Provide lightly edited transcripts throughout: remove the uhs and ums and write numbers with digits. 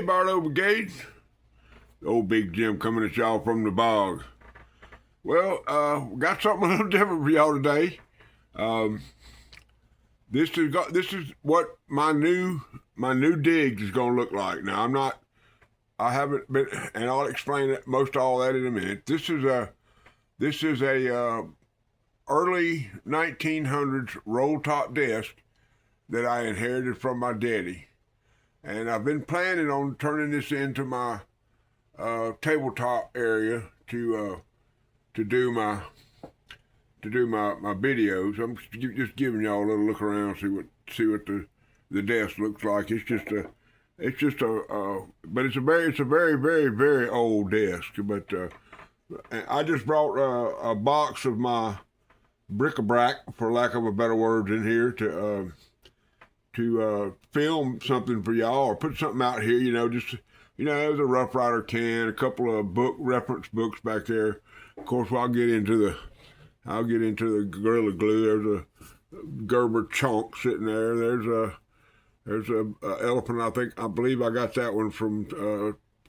Barlow Brigade. Old Big Jim coming at y'all from the bog. Well, got something a little different for y'all today. This is what my new digs is gonna look like. Now I haven't been, and I'll explain it, most all that in a minute. This is a early 1900s roll top desk that I inherited from my daddy, and I've been planning on turning this into my tabletop area to do my videos. I'm just giving y'all a little look around, see what the desk looks like. But it's a very old desk. But I just brought a box of my bric-a-brac, for lack of a better word, in here to film something for y'all, or put something out here. There's a Rough Rider can, a couple of reference books back there. Of course, I'll get into the Gorilla Glue. There's a Gerber chunk sitting there. There's a elephant. I believe I got that one from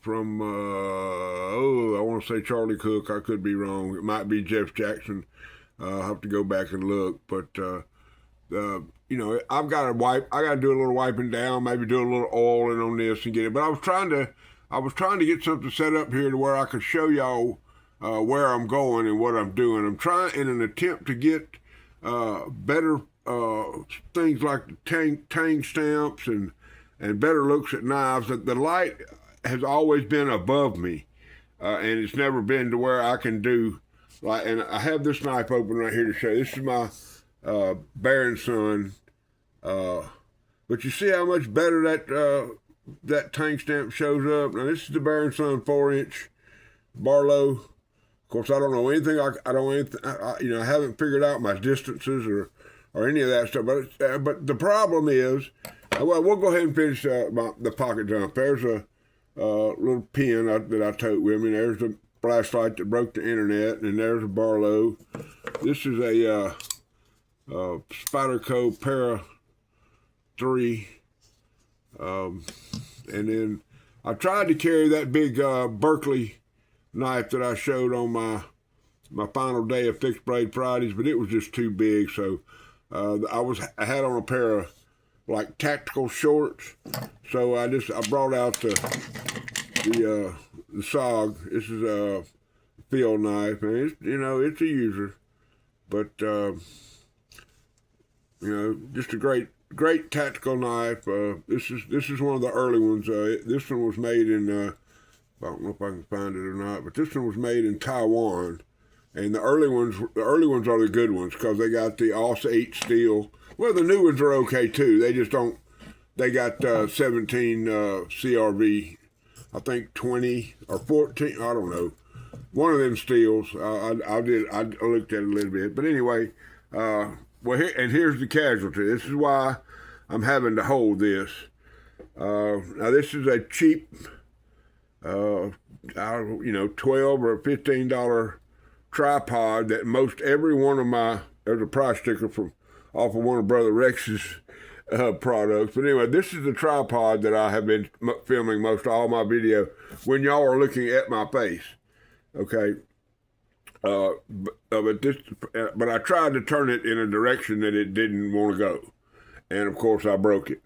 I want to say Charlie Cook. I could be wrong. It might be Jeff Jackson. I'll have to go back and look. But I've got to wipe. I got to do a little wiping down. Maybe do a little oiling on this and get it. But I was trying to get something set up here to where I could show y'all where I'm going and what I'm doing. I'm trying in an attempt to get better things like the tang stamps and better looks at knives. The light has always been above me, and it's never been to where I can do like. And I have this knife open right here to show you. This is my Baron Son, but you see how much better that tang stamp shows up. Now this is the Baron Son 4-inch Barlow. Of course, I don't know anything. I haven't figured out my distances or any of that stuff. But the problem is, well, we'll go ahead and finish the pocket jump. There's a little pin that I tote with me. There's the flashlight that broke the internet, and there's a Barlow. This is a Spyderco Para 3, and then I tried to carry that big Berkeley knife that I showed on my final day of Fixed Blade Fridays, but it was just too big. So I had on a pair of like tactical shorts, so I brought out the SOG. This is a field knife, and it's a user, but just a great tactical knife. This is one of the early ones. This one was made in I don't know if I can find it or not, but this one was made in Taiwan. And the early ones are the good ones because they got the AUS-8 steel. Well, the new ones are okay too. They just don't. They got 17 CRV, I think 20 or 14. I don't know. One of them steels. I looked at it a little bit, but anyway. Here's the casualty. This is why I'm having to hold this. Now this is a cheap, $12 or $15 tripod that most every one of there's a price sticker off of one of Brother Rex's products. But anyway, this is the tripod that I have been filming most all my video when y'all are looking at my face. Okay. But I tried to turn it in a direction that it didn't want to go. And of course I broke it.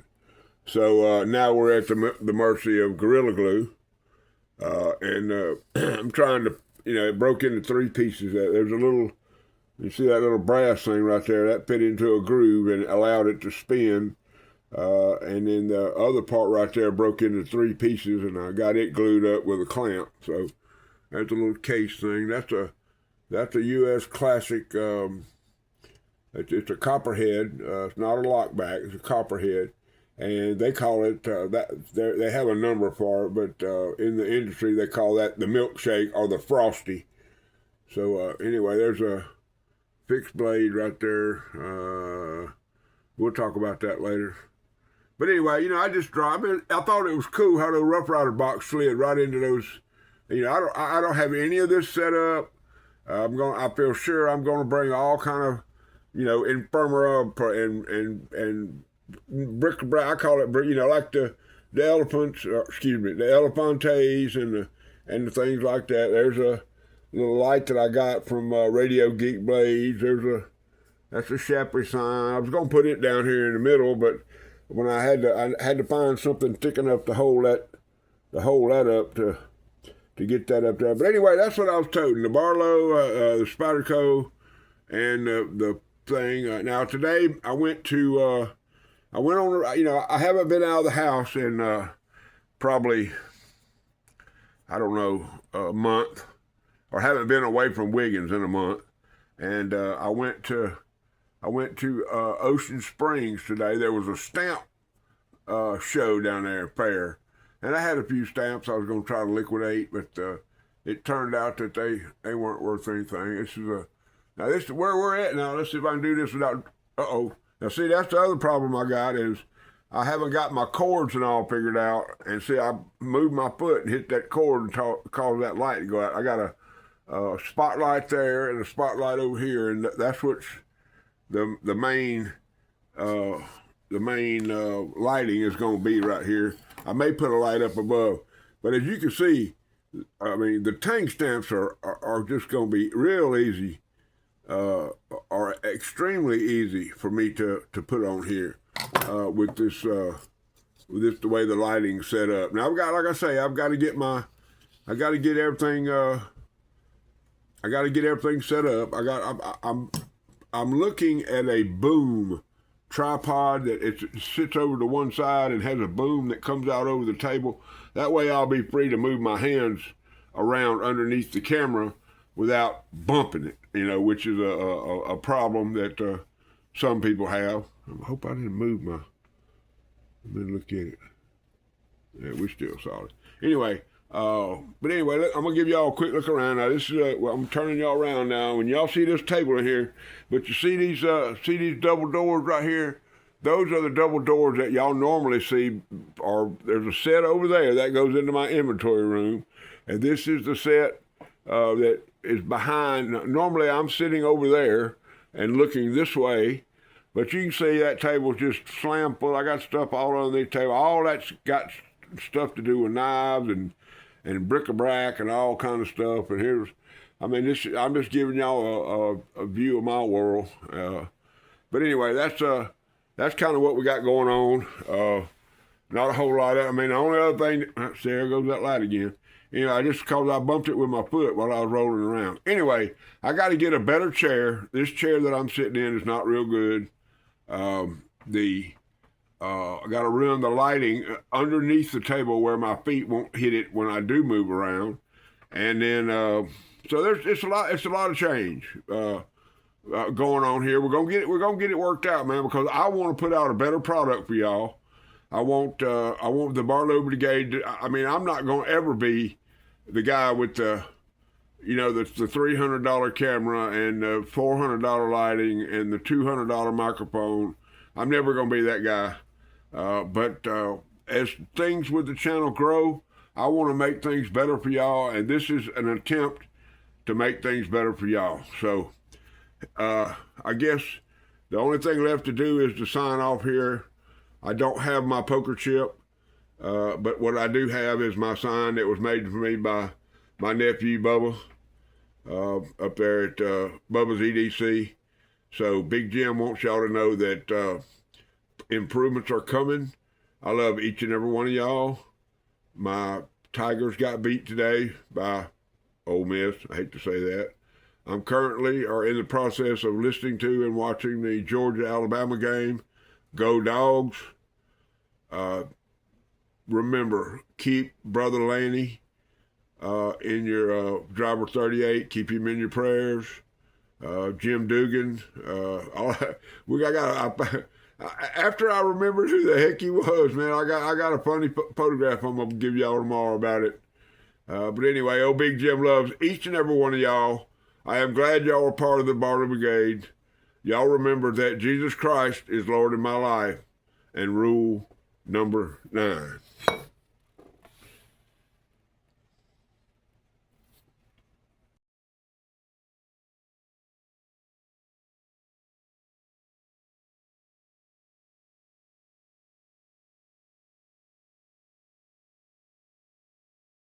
So now we're at the mercy of Gorilla Glue. I'm trying to, it broke into 3 pieces. There's a little, you see that little brass thing right there, that fit into a groove and allowed it to spin. And then the other part right there broke into 3 pieces, and I got it glued up with a clamp. So that's a little case thing. That's a U.S. classic. It's a copperhead. It's not a lockback. It's a copperhead. And they call it, they have a number for it, but in the industry they call that the milkshake or the frosty. So anyway, there's a fixed blade right there. We'll talk about that later. But anyway, I just dropped it. I thought it was cool how the Rough Rider box slid right into those. I don't have any of this set up. I feel sure I'm going to bring all kind of, infirmary and bric-a-brac. I call it, like the the elephants, the Elefantes and the things like that. There's a little light that I got from Radio Geek Blades. That's a Shapley sign. I was gonna put it down here in the middle, but when I had to find something thick enough to hold that up to get that up there. But anyway, that's what I was toting: the Barlow, the Spyderco, and the thing. Now today I went on. I haven't been out of the house in probably, I don't know, a month, or haven't been away from Wiggins in a month. And I went to Ocean Springs today. There was a stamp show down there, fair, and I had a few stamps I was going to try to liquidate, but it turned out that they weren't worth anything. This is where we're at now. Let's see if I can do this without. Now see, that's the other problem I got is I haven't got my cords and all figured out. And see, I moved my foot and hit that cord and caused that light to go out. I got a spotlight there and a spotlight over here, and that's what's the main lighting is going to be right here. I may put a light up above, but as you can see, I mean, the tank stamps are just going to be real easy, are extremely easy for me to put on here with this the way the lighting's set up. Now I've got, like I say, I've got to get everything. I got to get everything set up. I'm looking at a boom tripod that it sits over to one side and has a boom that comes out over the table. That way I'll be free to move my hands around underneath the camera without bumping it, which is a problem that some people have. I hope I didn't move my, let me look at it. Yeah, we're still solid. Anyway, but anyway, I'm gonna give y'all a quick look around. Now this is I'm turning y'all around now. When y'all see this table in here, but you see these double doors right here. Those are the double doors that y'all normally see. There's a set over there that goes into my inventory room, and this is the set that is behind. Normally I'm sitting over there and looking this way, but you can see that table's just slammed full. I got stuff all on the table. All that's got stuff to do with knives and bric-a-brac and all kind of stuff. And I'm just giving y'all a view of my world. But anyway, that's kind of what we got going on. Not a whole lot. The only other thing, there goes that light again. Just because I bumped it with my foot while I was rolling around. Anyway, I got to get a better chair. This chair that I'm sitting in is not real good. I got to run the lighting underneath the table where my feet won't hit it when I do move around, and then so it's a lot of change going on here. We're gonna get it worked out, man, because I want to put out a better product for y'all. I want the Barlow Brigade. I'm not gonna ever be the guy with the $300 camera and the $400 lighting and the $200 microphone. I'm never gonna be that guy. But as things with the channel grow, I want to make things better for y'all, and this is an attempt to make things better for y'all. So I guess the only thing left to do is to sign off here. I don't have my poker chip, but what I do have is my sign that was made for me by my nephew Bubba up there at Bubba's EDC. So Big Jim wants y'all to know that improvements are coming. I love each and every one of y'all. My Tigers got beat today by Ole Miss. I hate to say that. I'm currently in the process of listening to and watching the Georgia-Alabama game. Go Dogs. Remember, keep Brother Laney in your driver 38. Keep him in your prayers. Jim Dugan. After I remembered who the heck he was, man, I got a funny photograph I'm going to give y'all tomorrow about it. But anyway, old Big Jim loves each and every one of y'all. I am glad y'all are part of the Barlow Brigade. Y'all remember that Jesus Christ is Lord in my life. And rule number 9.